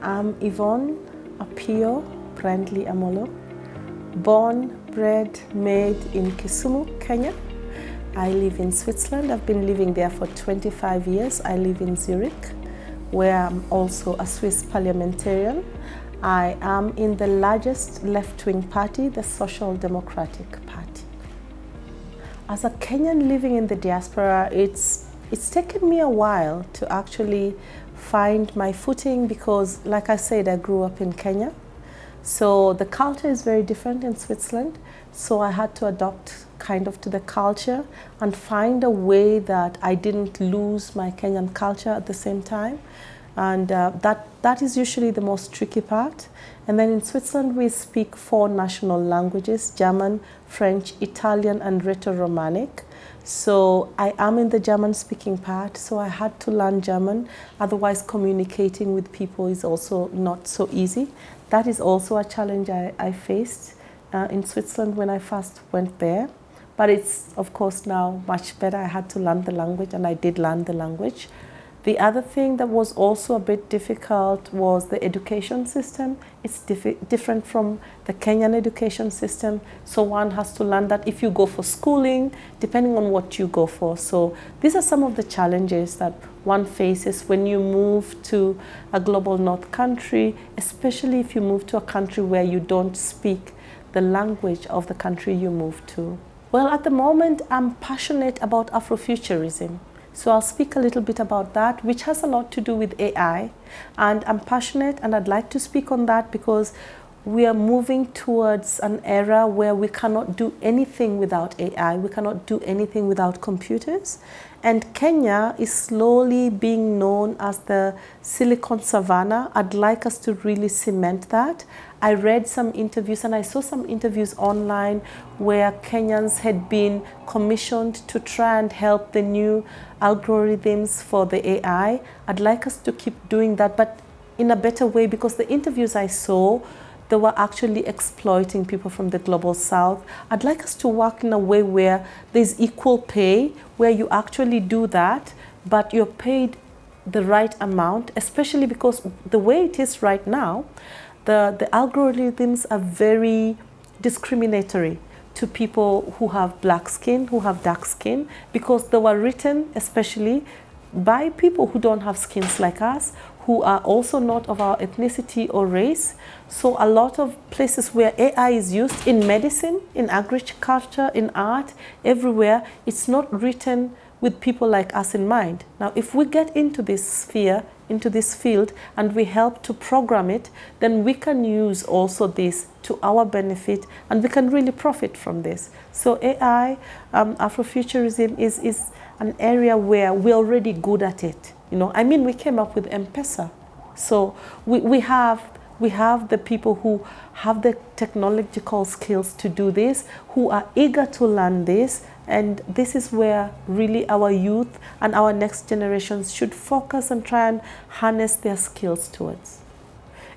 I'm Yvonne Apio Brandley Amolo, born, bred, made in Kisumu, Kenya. I live in Switzerland. I've been living there for 25 years. I live in Zurich, where I'm also a Swiss parliamentarian. I am in the largest left-wing party, the Social Democratic Party. As a Kenyan living in the diaspora, it's taken me a while to actually find my footing because, like I said, I grew up in Kenya. So the culture is very different in Switzerland. So I had to adopt kind of to the culture and find a way that I didn't lose my Kenyan culture at the same time. And that is usually the most tricky part. And then in Switzerland, we speak 4 national languages: German, French, Italian, and Rheto-Romanic. So I am in the German-speaking part, so I had to learn German. Otherwise, communicating with people is also not so easy. That is also a challenge I faced in Switzerland when I first went there. But it's, of course, now much better. I had to learn the language, and I did learn the language. The other thing that was also a bit difficult was the education system. It's different from the Kenyan education system. So one has to learn that if you go for schooling, depending on what you go for. So these are some of the challenges that one faces when you move to a global north country, especially if you move to a country where you don't speak the language of the country you move to. Well, at the moment, I'm passionate about Afrofuturism. So I'll speak a little bit about that, which has a lot to do with AI. And I'm passionate, and I'd like to speak on that because we are moving towards an era where we cannot do anything without AI. We cannot do anything without computers. And Kenya is slowly being known as the Silicon Savannah. I'd like us to really cement that. I read some interviews and I saw some interviews online where Kenyans had been commissioned to try and help the new algorithms for the AI. I'd like us to keep doing that, but in a better way, because the interviews I saw, they were actually exploiting people from the global south. I'd like us to work in a way where there's equal pay, where you actually do that, but you're paid the right amount, especially because the way it is right now, the algorithms are very discriminatory to people who have black skin, who have dark skin, because they were written especially by people who don't have skins like us, who are also not of our ethnicity or race. So a lot of places where AI is used in medicine, in agriculture, in art, everywhere, it's not written with people like us in mind. Now, if we get into this sphere, into this field, and we help to program it, then we can use also this to our benefit, and we can really profit from this. So AI, Afrofuturism is an area where we're already good at it. You know, I mean, we came up with M-Pesa. So we have the people who have the technological skills to do this, who are eager to learn this, and this is where really our youth and our next generations should focus and try and harness their skills towards.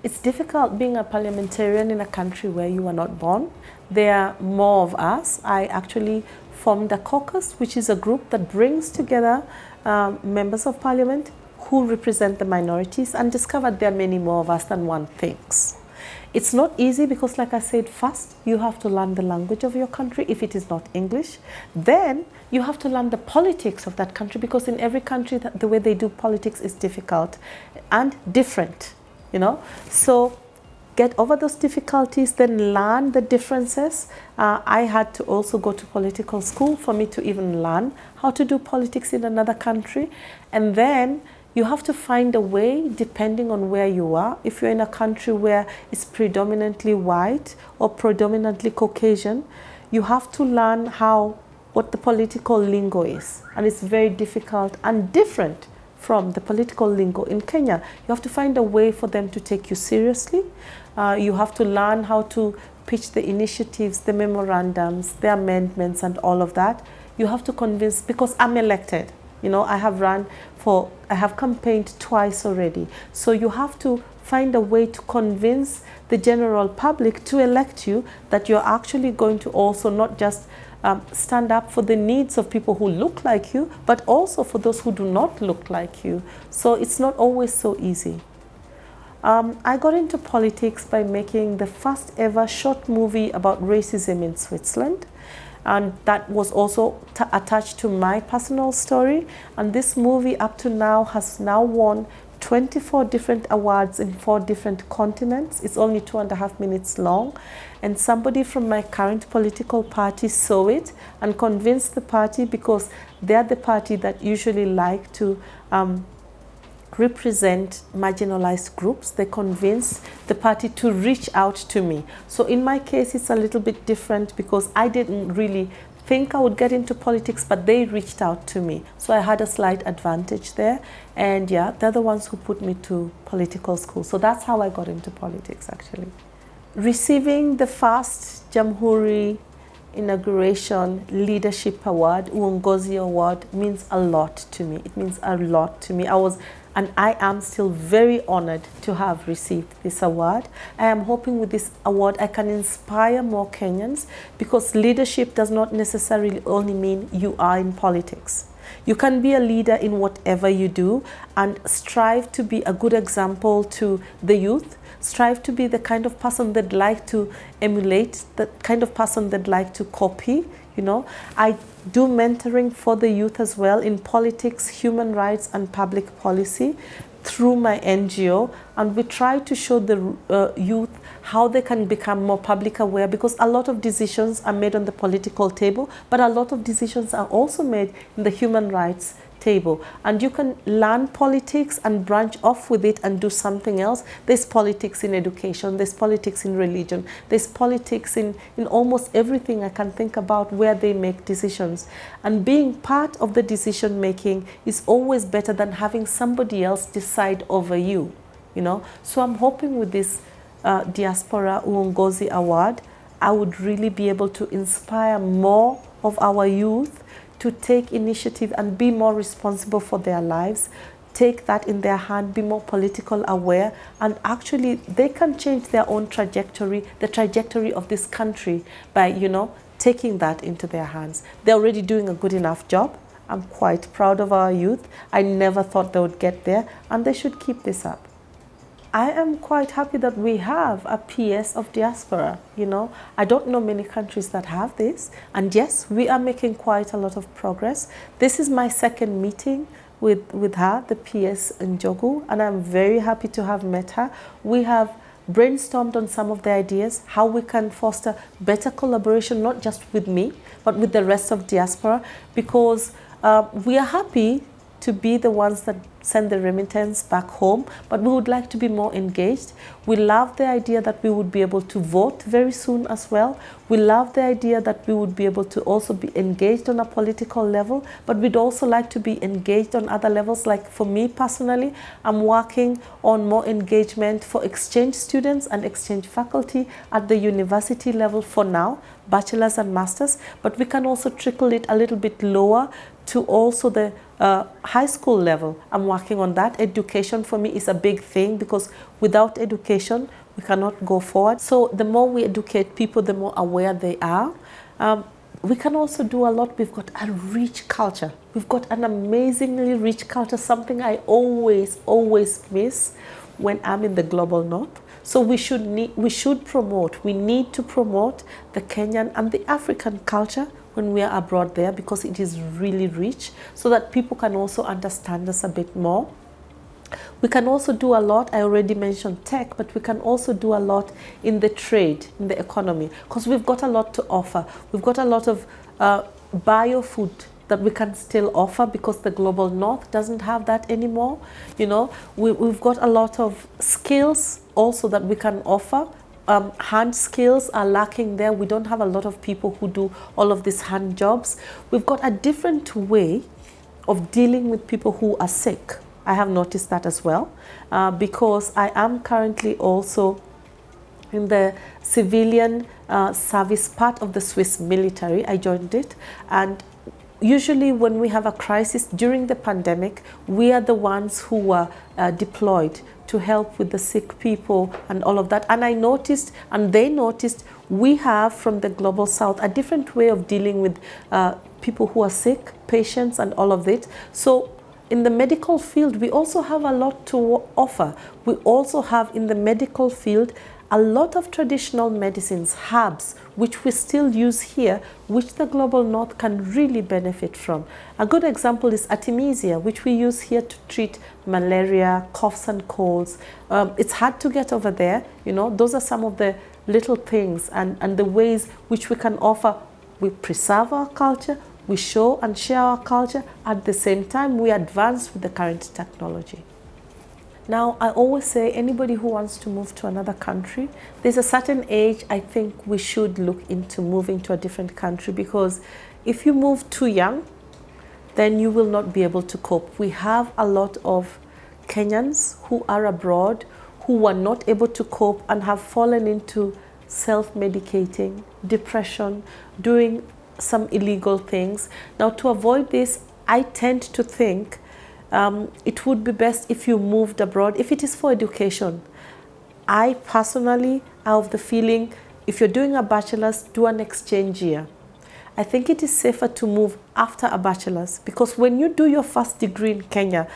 It's difficult being a parliamentarian in a country where you are not born. There are more of us. I actually formed a caucus, which is a group that brings together members of parliament who represent the minorities, and discovered there are many more of us than one thinks. It's not easy because, like I said, first you have to learn the language of your country if it is not English. Then you have to learn the politics of that country, because in every country the way they do politics is difficult and different, you know. So get over those difficulties, then learn the differences. I had to also go to political school for me to even learn how to do politics in another country. And then you have to find a way, depending on where you are. If you're in a country where it's predominantly white or predominantly Caucasian, you have to learn what the political lingo is. And it's very difficult and different from the political lingo in Kenya. You have to find a way for them to take you seriously. You have to learn how to pitch the initiatives, the memorandums, the amendments, and all of that. You have to convince, because I'm elected. You know, I have campaigned twice already. So you have to find a way to convince the general public to elect you, that you're actually going to also not just stand up for the needs of people who look like you, but also for those who do not look like you. So it's not always so easy. I got into politics by making the first ever short movie about racism in Switzerland. And that was also attached to my personal story. And this movie up to now has now won 24 different awards in 4 different continents. It's only 2.5 minutes long. And somebody from my current political party saw it and convinced the party, because they're the party that usually like to represent marginalized groups. They convinced the party to reach out to me. So in my case, it's a little bit different because I didn't really think I would get into politics, but they reached out to me. So I had a slight advantage there. And yeah, they're the ones who put me to political school. So that's how I got into politics, actually. Receiving the first Jamhuri Inauguration Leadership Award, Uongozi Award, means a lot to me. It means a lot to me. I am still very honored to have received this award. I am hoping with this award I can inspire more Kenyans, because leadership does not necessarily only mean you are in politics. You can be a leader in whatever you do, and strive to be a good example to the youth. Strive to be the kind of person they'd like to emulate, the kind of person they'd like to copy. You know, I do mentoring for the youth as well in politics, human rights, and public policy through my NGO, and we try to show the youth how they can become more public aware, because a lot of decisions are made on the political table, but a lot of decisions are also made in the human rights table. And you can learn politics and branch off with it and do something else. There's politics in education, there's politics in religion, there's politics in almost everything I can think about where they make decisions. And being part of the decision making is always better than having somebody else decide over you, you know. So I'm hoping with this Diaspora Uongozi Award, I would really be able to inspire more of our youth to take initiative and be more responsible for their lives, take that in their hand, be more political aware, and actually they can change their own trajectory, the trajectory of this country by, you know, taking that into their hands. They're already doing a good enough job. I'm quite proud of our youth. I never thought they would get there, and they should keep this up. I am quite happy that we have a PS of Diaspora, you know. I don't know many countries that have this. And yes, we are making quite a lot of progress. This is my second meeting with her, the PS Njogu, and I'm very happy to have met her. We have brainstormed on some of the ideas, how we can foster better collaboration, not just with me, but with the rest of Diaspora, because we are happy to be the ones that send the remittance back home, but we would like to be more engaged. We love the idea that we would be able to vote very soon as well. We love the idea that we would be able to also be engaged on a political level, but we'd also like to be engaged on other levels. Like for me personally, I'm working on more engagement for exchange students and exchange faculty at the university level for now, bachelor's and master's, but we can also trickle it a little bit lower to also the high school level. I'm working on that. Education for me is a big thing, because without education, we cannot go forward. So the more we educate people, the more aware they are. We can also do a lot. We've got a rich culture. We've got an amazingly rich culture, something I always miss when I'm in the global north. So we need to promote the Kenyan and the African culture when we are abroad there, because it is really rich, so that people can also understand us a bit more. We can also do a lot. I already mentioned tech, but we can also do a lot in the trade, in the economy, because we've got a lot to offer. We've got a lot of bio-food that we can still offer, because the global north doesn't have that anymore. You know, we've got a lot of skills also that we can offer. Hand skills are lacking there. We don't have a lot of people who do all of these hand jobs. We've got a different way of dealing with people who are sick. I have noticed that as well, because I am currently also in the civilian service part of the Swiss military. I joined it, and usually when we have a crisis during the pandemic, we are the ones who were deployed to help with the sick people and all of that. And I noticed, and they noticed, we have from the global south a different way of dealing with people who are sick, patients, and all of it. So in the medical field, we also have a lot to offer. We also have in the medical field a lot of traditional medicines, herbs, which we still use here, which the global north can really benefit from. A good example is artemisia, which we use here to treat malaria, coughs and colds. It's hard to get over there, you know. Those are some of the little things and the ways which we can offer. We preserve our culture, we show and share our culture, at the same time we advance with the current technology. Now, I always say anybody who wants to move to another country, there's a certain age I think we should look into moving to a different country, because if you move too young, then you will not be able to cope. We have a lot of Kenyans who are abroad who are not able to cope and have fallen into self-medicating, depression, doing some illegal things. Now, to avoid this, I tend to think it would be best if you moved abroad, if it is for education. I personally have the feeling, if you're doing a bachelor's, do an exchange year. I think it is safer to move after a bachelor's, because when you do your first degree in Kenya,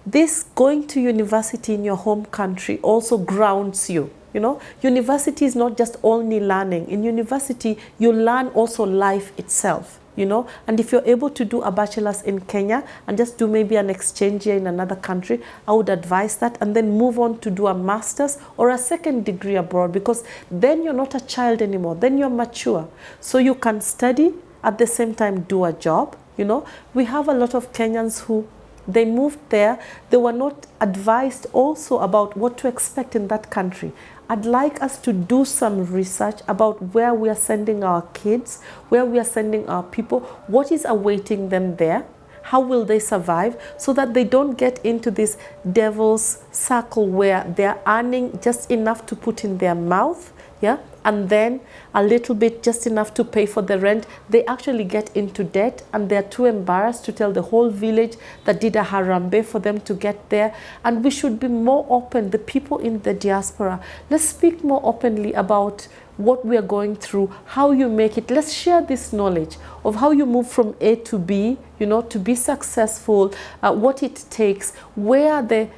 this going to university in your home country also grounds you. You know, university is not just only learning. In university, you learn also life itself. You know, and if you're able to do a bachelor's in Kenya and just do maybe an exchange year in another country, I would advise that, and then move on to do a master's or a second degree abroad, because then you're not a child anymore, then you're mature. So you can study, at the same time do a job. You know, we have a lot of Kenyans who, they moved there, they were not advised also about what to expect in that country. I'd like us to do some research about where we are sending our kids, where we are sending our people, what is awaiting them there, how will they survive, so that they don't get into this devil's circle where they're earning just enough to put in their mouth, yeah, and then a little bit, just enough to pay for the rent. They actually get into debt and they're too embarrassed to tell the whole village that did a harambe for them to get there. And we should be more open, the people in the diaspora. Let's speak more openly about what we are going through, how you make it. Let's share this knowledge of how you move from A to B, you know, to be successful, what it takes, where the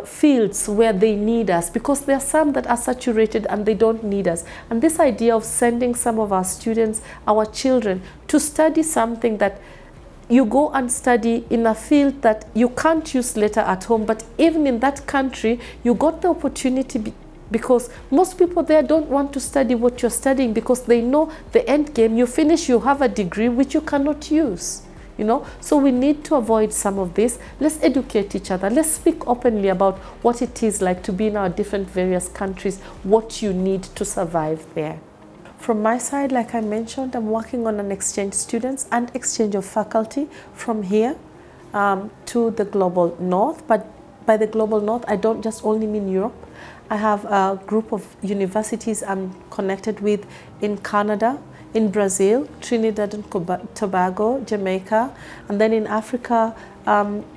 fields where they need us, because there are some that are saturated and they don't need us. And this idea of sending some of our students, our children, to study something that you go and study in a field that you can't use later at home, but even in that country, you got the opportunity, because most people there don't want to study what you're studying, because they know the end game. You finish, you have a degree which you cannot use. You know, so we need to avoid some of this. Let's educate each other. Let's speak openly about what it is like to be in our different various countries, what you need to survive there. From my side, like I mentioned, I'm working on an exchange students and exchange of faculty from here to the global north. But by the global north, I don't just only mean Europe. I have a group of universities I'm connected with in Canada, in Brazil, Trinidad and Tobago, Jamaica, and then in Africa,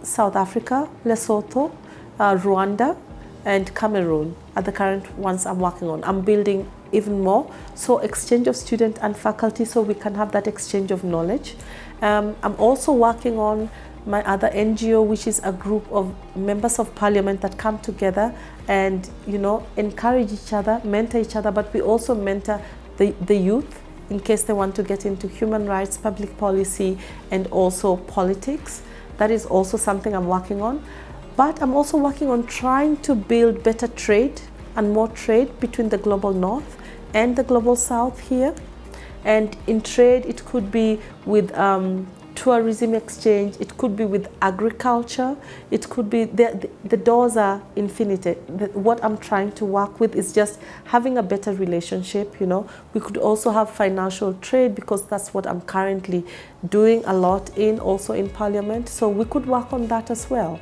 South Africa, Lesotho, Rwanda, and Cameroon are the current ones I'm working on. I'm building even more, so exchange of student and faculty, so we can have that exchange of knowledge. I'm also working on my other NGO, which is a group of members of parliament that come together and, you know, encourage each other, mentor each other, but we also mentor the youth, in case they want to get into human rights, public policy, and also politics. That is also something I'm working on. But I'm also working on trying to build better trade and more trade between the global north and the global south here. And in trade, it could be with tourism exchange, it could be with agriculture, it could be, the doors are infinite. What I'm trying to work with is just having a better relationship, you know. We could also have financial trade, because that's what I'm currently doing a lot in, also in parliament. So we could work on that as well.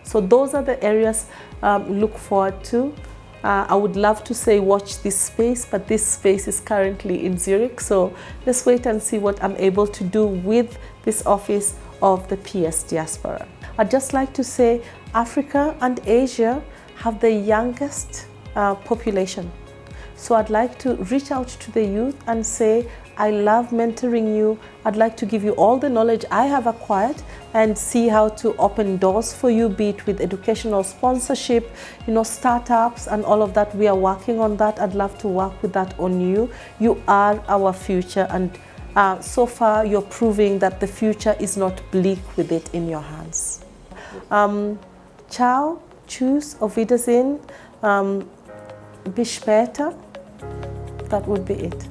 So those are the areas look forward to. I would love to say watch this space, but this space is currently in Zurich. So let's wait and see what I'm able to do with this office of the PS Diaspora. I'd just like to say Africa and Asia have the youngest population. So I'd like to reach out to the youth and say, I love mentoring you. I'd like to give you all the knowledge I have acquired and see how to open doors for you, be it with educational sponsorship, startups and all of that. We are working on that. I'd love to work with that on you. You are our future, and so far you're proving that the future is not bleak with it in your hands. Ciao, tschüss, auf Wiedersehen, bis später. That would be it.